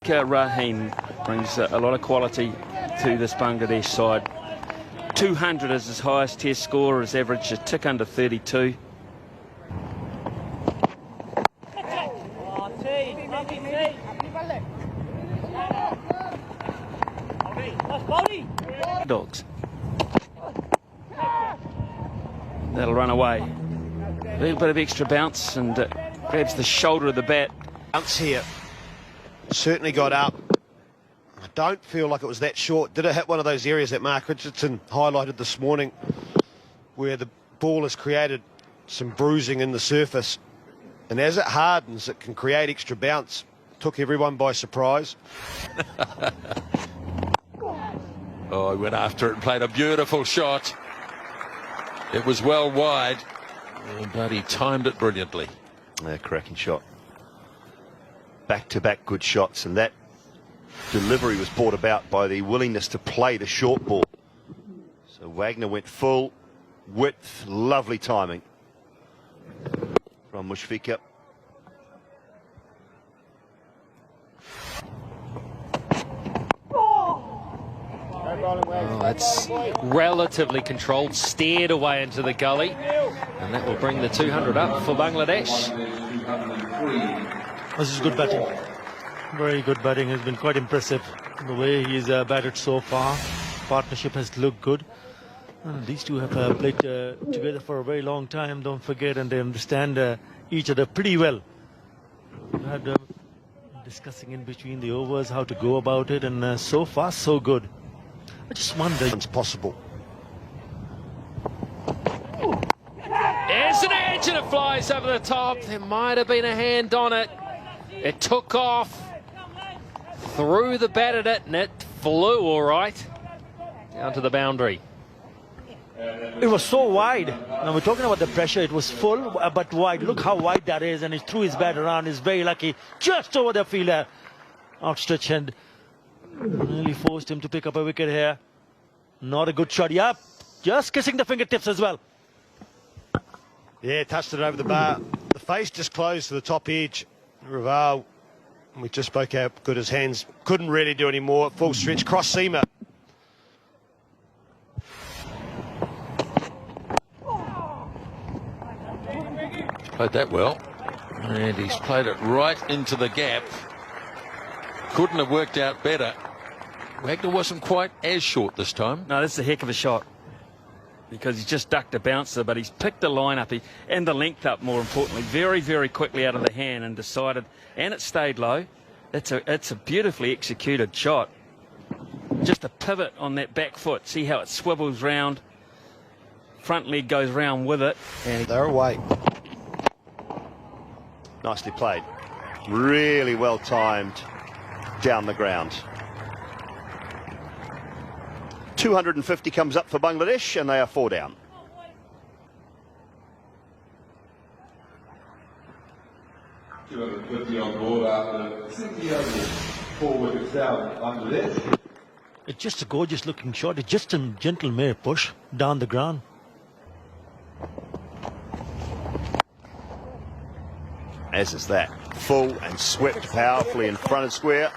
Mushfiqur Rahim brings a lot of quality to this Bangladesh side. 200 is his highest test score, his average a tick under 32. Dogs. That'll run away. A little bit of extra bounce and grabs the shoulder of the bat. Bounce here. Certainly got up. I don't feel like it was that short. Did it hit one of those areas that Mark Richardson highlighted this morning where the ball has created some bruising in the surface, and as it hardens it can create extra bounce. Took everyone by surprise. Oh, he went after it and played a beautiful shot. It was well wide, but he timed it brilliantly. Cracking shot. Back-to-back good shots, and that delivery was brought about by the willingness to play the short ball. So Wagner went full width, lovely timing from Mushfiqur. Oh, that's relatively controlled, steered away into the gully, and that will bring the 200 up for Bangladesh. This is good batting. Very good batting. Has been quite impressive the way he's batted so far. Partnership has looked good. And these two have played together for a very long time, don't forget, and they understand each other pretty well. We had discussing in between the overs how to go about it, and so far so good. I just wonder It's possible. There's an edge and it flies over the top. There might have been a hand on it. It took off, threw the bat at it, and it flew all right down to the boundary. it was so wide. Now we're talking about the pressure. It was full but wide. Look how wide that is, and he threw his bat around. He's very lucky, just over the fielder. Outstretched hand. Really forced him to pick up a wicket here. Not a good shot. Yep, just kissing the fingertips as well. Yeah, touched it over the bar. The face just closed to the top edge. Raval, we just spoke how good his hands, couldn't really do any more. Full stretch, cross seamer. Played that well, and he's played it right into the gap. Couldn't have worked out better. Wagner wasn't quite as short this time. No, this is a heck of a shot because he's just ducked a bouncer, but he's picked the line up and the length up, more importantly, very, very quickly out of the hand and decided, and it stayed low. It's a beautifully executed shot. Just a pivot on that back foot. See how it swivels round. Front leg goes round with it. And they're away. Nicely played. Really well timed down the ground. 250 comes up for Bangladesh, and they are 4 down. On board after 60 overs, 4 wickets down, Bangladesh. It's just a gorgeous looking shot. It's just a gentle mere push down the ground. As is that. Full and swept powerfully in front of square.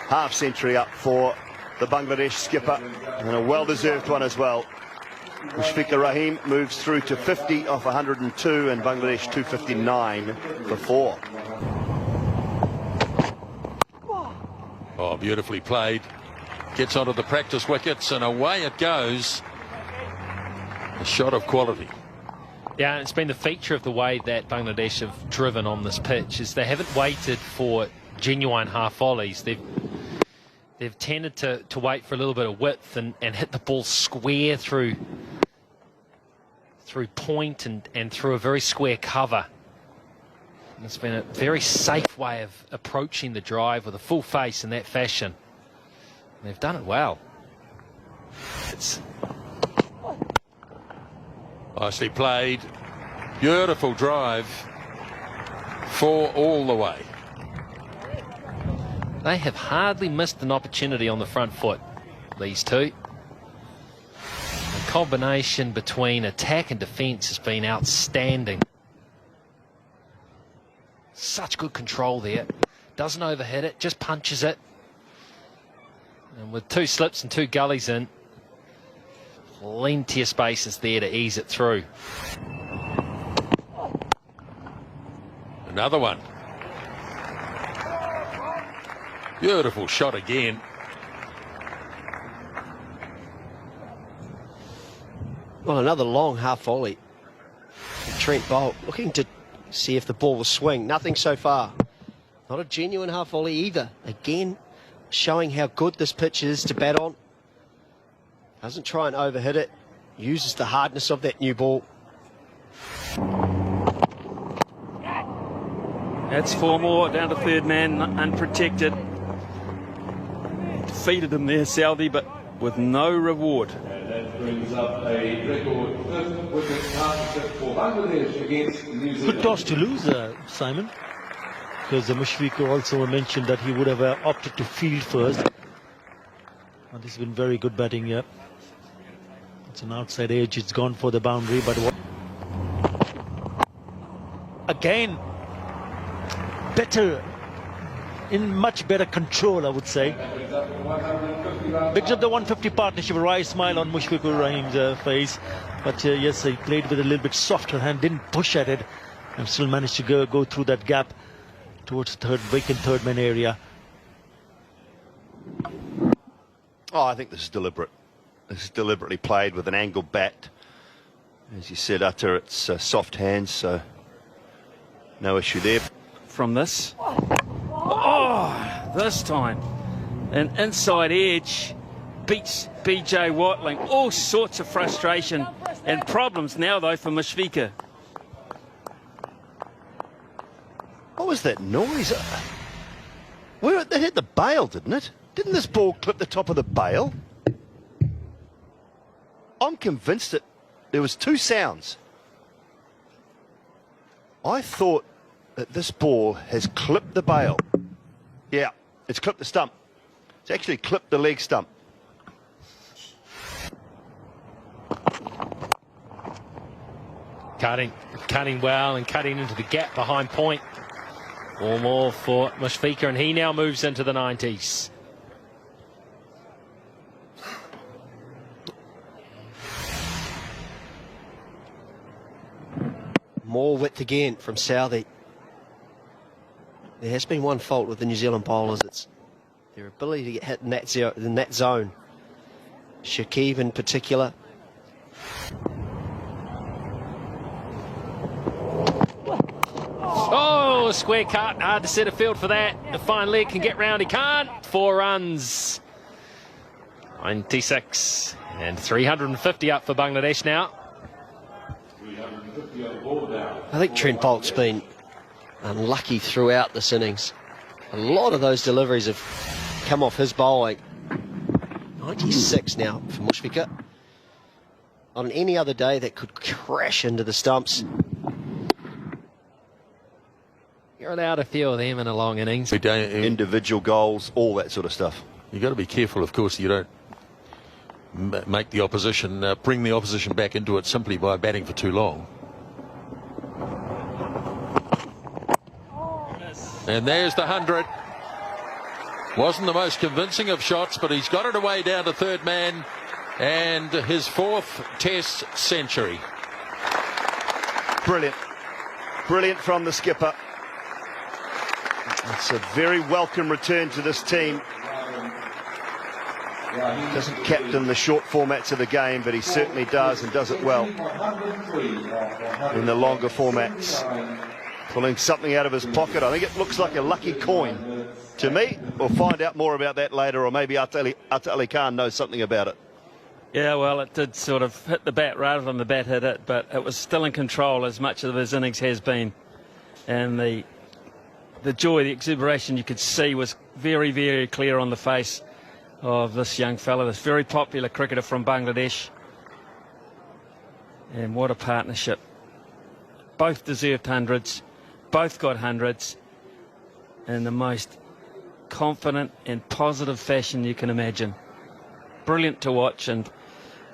Half century up for the Bangladesh skipper, and a well-deserved one as well. Mushfiqur Rahim moves through to 50 off 102, and Bangladesh 259 for 4. Oh, beautifully played. Gets onto the practice wickets, and away it goes. A shot of quality. Yeah, it's been the feature of the way that Bangladesh have driven on this pitch is they haven't waited for genuine half volleys. They've tended to wait for a little bit of width and hit the ball square through point and through a very square cover. And it's been a very safe way of approaching the drive with a full face in that fashion. And they've done it well. It's Nicely played. Beautiful drive. 4 all the way. They have hardly missed an opportunity on the front foot, these two. The combination between attack and defence has been outstanding. Such good control there. doesn't overhit it, just punches it. And with 2 slips and 2 gullies in, plenty of spaces there to ease it through. Another one. Beautiful shot again. Well, another long half volley. Trent Boult looking to see if the ball will swing. Nothing so far. Not a genuine half volley either. Again, showing how good this pitch is to bat on. Doesn't try and overhit it. Uses the hardness of that new ball. That's 4 more down to third man, unprotected. Defeated him there, Southey, but with no reward. And that brings up a record 5th wicket partnership for Bangladesh against New Zealand. Good toss to lose, Simon, because Mushfiqur also mentioned that he would have opted to field first. And this has been very good batting here. It's an outside edge, it's gone for the boundary, but again, better, in much better control, I would say. Brings up the 150 partnership. A wry smile on Mushfiqur Rahim's face, but yes, he played with a little bit softer hand, didn't push at it, and still managed to go through that gap towards the vacant third man area. Oh, I think this is deliberate. This is deliberately played with an angled bat. As you said, Utter, it's soft hands, so no issue there. From this. Oh, this time. An inside edge beats BJ Watling. All sorts of frustration and problems now, though, for Mushfiqur. What was that noise? That hit the bail, didn't it? Didn't this ball clip the top of the bail? I'm convinced that there was 2 sounds. I thought that this ball has clipped the bail. Yeah, it's clipped the stump. It's actually clipped the leg stump. Cutting well and cutting into the gap behind point. 4 more for Mushfiqur, and he now moves into the 90s. More width again from Southey. There has been one fault with the New Zealand bowlers. It's their ability to get hit in that zone. Shakib in particular. Oh, square cut. Hard to set a field for that. The fine leg can get round. He can't. 4 runs. 96. And 350 up for Bangladesh now. 350 on the ball now. I think Trent Boult's been unlucky throughout this innings. A lot of those deliveries have come off his bowling. 96 now for Mushfiqur. On any other day, that could crash into the stumps. You're allowed a few of them in a long innings. Individual goals, all that sort of stuff. You've got to be careful, of course, you don't make the opposition, bring the opposition back into it simply by batting for too long. And there's the 100. Wasn't the most convincing of shots, but he's got it away down to third man, and his 4th Test century. Brilliant. Brilliant from the skipper. It's a very welcome return to this team. Doesn't captain the short formats of the game, but he certainly does, and does it well in the longer formats. Pulling something out of his pocket. I think it looks like a lucky coin to me. We'll find out more about that later, or maybe Atta Ali Khan knows something about it. Yeah, well, it did sort of hit the bat rather than the bat hit it, but it was still in control, as much of his innings has been. And the joy, the exuberation you could see was very, very clear on the face of this young fella, this very popular cricketer from Bangladesh. And what a partnership. Both deserved hundreds, both got hundreds in the most confident and positive fashion you can imagine. Brilliant to watch, and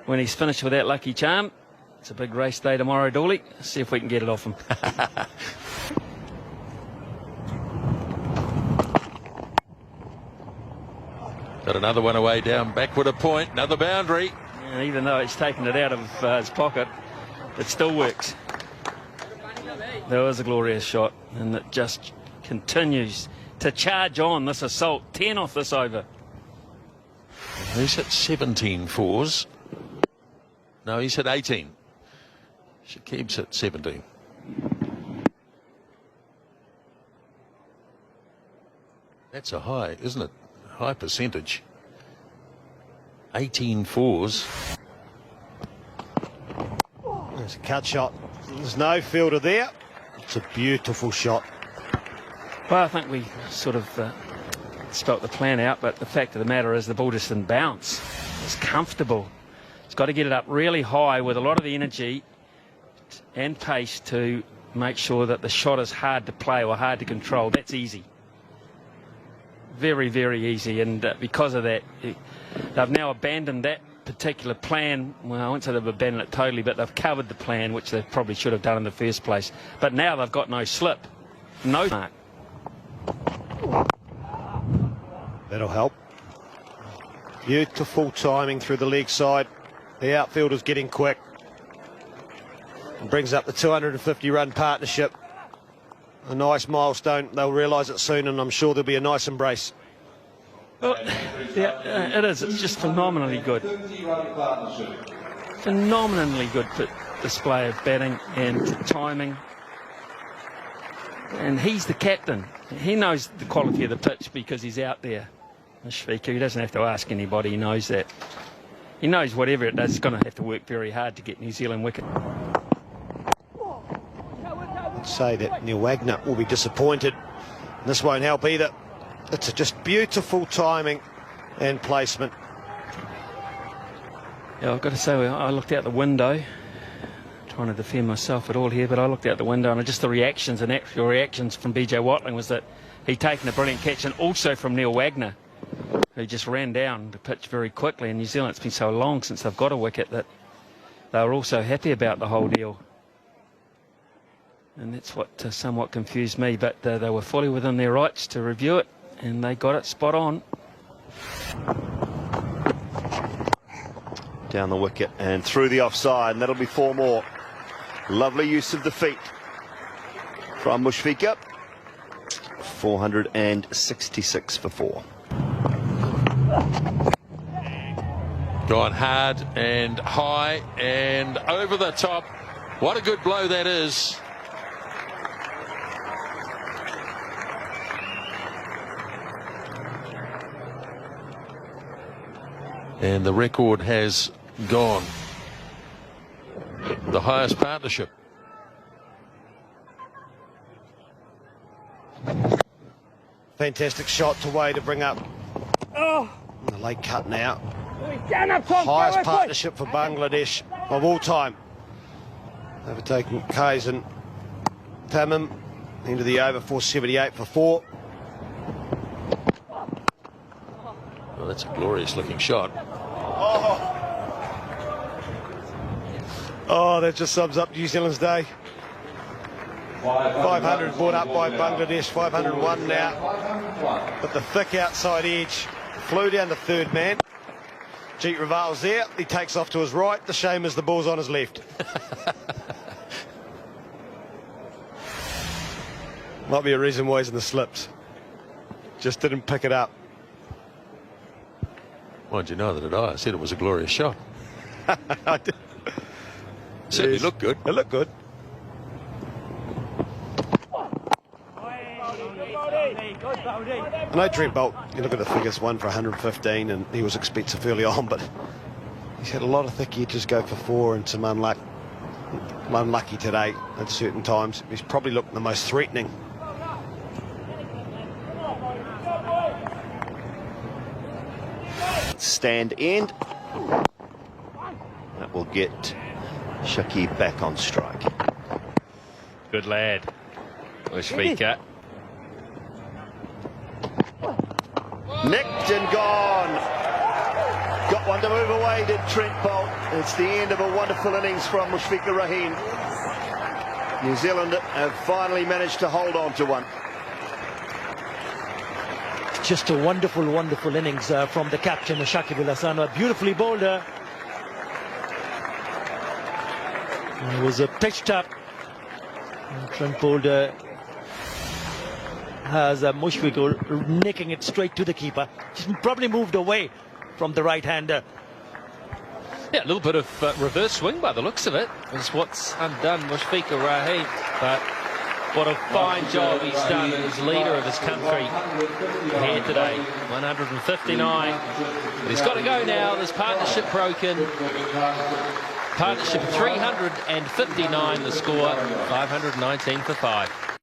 when he's finished with that lucky charm, it's a big race day tomorrow, Dooley. See if we can get it off him. Got another one away down backward a point, another boundary. And even though it's taken it out of his pocket, it still works. That was a glorious shot, and it just continues to charge on this assault. 10 off this over. He's hit 17 fours. No, he's hit 18. Shakib's hit 17. That's a high, isn't it? High percentage. 18 fours. There's a cut shot. There's no fielder there. It's a beautiful shot. Well, I think we sort of spelt the plan out, but the fact of the matter is the ball just didn't bounce. It's comfortable. It's got to get it up really high with a lot of the energy and pace to make sure that the shot is hard to play or hard to control. That's easy. Very, very easy. And because of that, they've now abandoned that particular plan. Well, I won't say they've abandoned it totally, but they've covered the plan, which they probably should have done in the first place. But now they've got no slip, no mark. That'll help. Beautiful timing through the leg side. The outfielder's getting quick. And brings up the 250-run partnership. A nice milestone. They'll realise it soon, and I'm sure there'll be a nice embrace. Well, yeah, it is. It's just phenomenally good. Phenomenally good display of batting and timing. And he's the captain. He knows the quality of the pitch because he's out there. Mushfiqur, he doesn't have to ask anybody. He knows that. He knows whatever it does, he's going to have to work very hard to get New Zealand wicket. I'd say that Neil Wagner will be disappointed. This won't help either. It's just beautiful timing and placement. Yeah, I've got to say, I looked out the window, trying to defend myself at all here, but I looked out the window and just the reactions and actual reactions from BJ Watling was that he'd taken a brilliant catch, and also from Neil Wagner, who just ran down the pitch very quickly. In New Zealand, it's been so long since they've got a wicket that they were also happy about the whole deal. And that's what somewhat confused me, but they were fully within their rights to review it, and they got it spot on. Down the wicket and through the offside, and that'll be 4 more. Lovely use of the feet from Mushfiqur. 466 for 4. Gone hard and high and over the top. What a good blow that is. And the record has gone. The highest partnership. Fantastic shot to way to bring up. The late cut now. Highest partnership for Bangladesh of all time. Overtaking Kays and Tamim into the over. 478 for 4. Well, that's a glorious looking shot. Oh, that just sums up New Zealand's day. 500 brought up by Bangladesh, 501 now. But the thick outside edge flew down the third man. Jeet Raval's there. He takes off to his right. The shame is the ball's on his left. Might be a reason why he's in the slips. Just didn't pick it up. Why did you know that I said it was a glorious shot? I did. Certainly looked good. It looked good. I know Trent Bolt, you look at the figures, 1 for 115, and he was expensive early on, but he's had a lot of thick edges go for 4 and some unlucky today at certain times. He's probably looked the most threatening. Stand end. That will get Shakib back on strike. Good lad. Mushfiqur. Nicked and gone. Got one to move away, did Trent Bolt. It's the end of a wonderful innings from Mushfiqur Rahim. New Zealand have finally managed to hold on to one. Just a wonderful, wonderful innings from the captain, Shakib Al Hasan. Beautifully bowled. He was pitched up. And Trent bowled has Mushfiqur nicking it straight to the keeper. Just probably moved away from the right-hander. Yeah, a little bit of reverse swing by the looks of it is what's undone Mushfiqur Rahim. But what a fine job he's done as leader of his country here today. 159. But he's got to go now. There's partnership broken. Partnership 359 the score. 519 for 5.